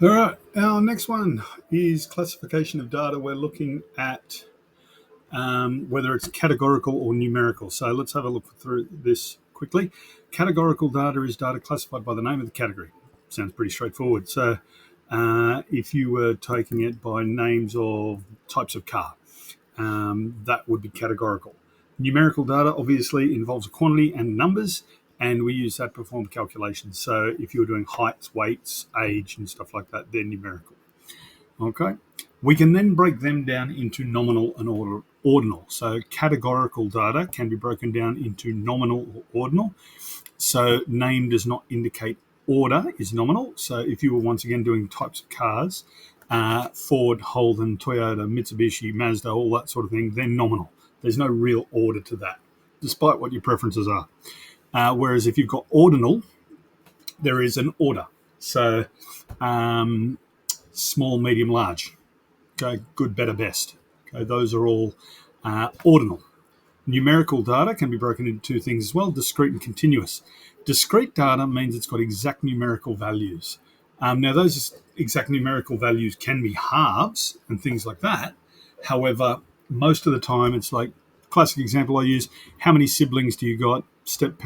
All right, our next one is classification of data. We're looking at whether it's categorical or numerical. So let's have a look through this quickly. Categorical data is data classified by the name of the category. Sounds pretty straightforward. So if you were taking it by names of types of car, that would be categorical. Numerical data obviously involves a quantity and numbers, and we use that to perform calculations. So if you're doing heights, weights, age, and stuff like that, they're numerical. Okay. We can then break them down into nominal and ordinal. So categorical data can be broken down into nominal or ordinal. So name does not indicate order is nominal. So if you were once again doing types of cars, Ford, Holden, Toyota, Mitsubishi, Mazda, all that sort of thing, they're nominal. There's no real order to that, despite what your preferences are. Whereas if you've got ordinal, there is an order. So small, medium, large. Okay, good, better, best. Okay, those are all ordinal. Numerical data can be broken into two things as well, discrete and continuous. Discrete data means it's got exact numerical values. Now, those exact numerical values can be halves and things like that. However, most of the time, it's like, classic example I use, how many siblings do you got? Step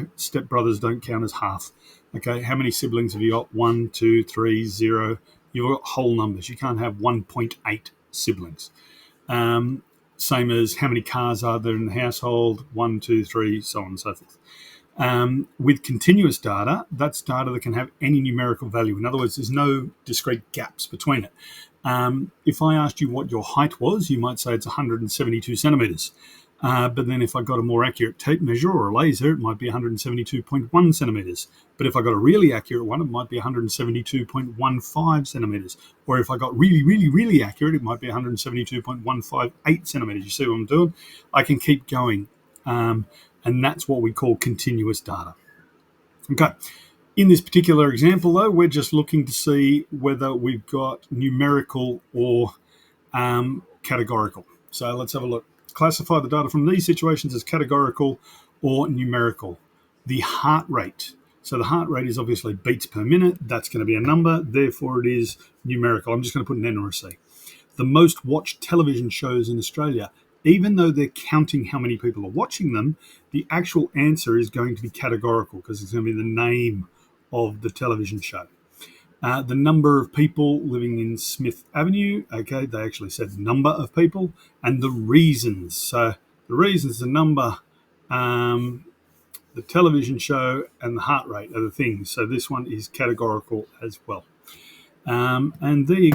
brothers don't count as half. Okay, how many siblings have you got? 1, 2, 3, 0. You've got whole numbers. You can't have 1.8 siblings. Same as how many cars are there in the household, 1, 2, 3, so on and so forth. With continuous data, that's data that can have any numerical value. In other words, there's no discrete gaps between it. If I asked you what your height was, you might say it's 172 centimetres. But then if I got a more accurate tape measure or a laser, it might be 172.1 centimetres. But if I got a really accurate one, it might be 172.15 centimetres. Or if I got really, really, really accurate, it might be 172.158 centimetres. You see what I'm doing? I can keep going. And that's what we call continuous data. Okay. In this particular example, though, we're just looking to see whether we've got numerical or categorical. So let's have a look. Classify the data from these situations as categorical or numerical. The heart rate. So the heart rate is obviously beats per minute. That's going to be a number. Therefore, it is numerical. I'm just going to put an N or a C. The most watched television shows in Australia, even though they're counting how many people are watching them, the actual answer is going to be categorical because it's going to be the name of the television show. The number of people living in Smith Avenue, okay, they actually said number of people, and the reasons. So the reasons, the number, the television show, and the heart rate are the things. So this one is categorical as well. And there you go.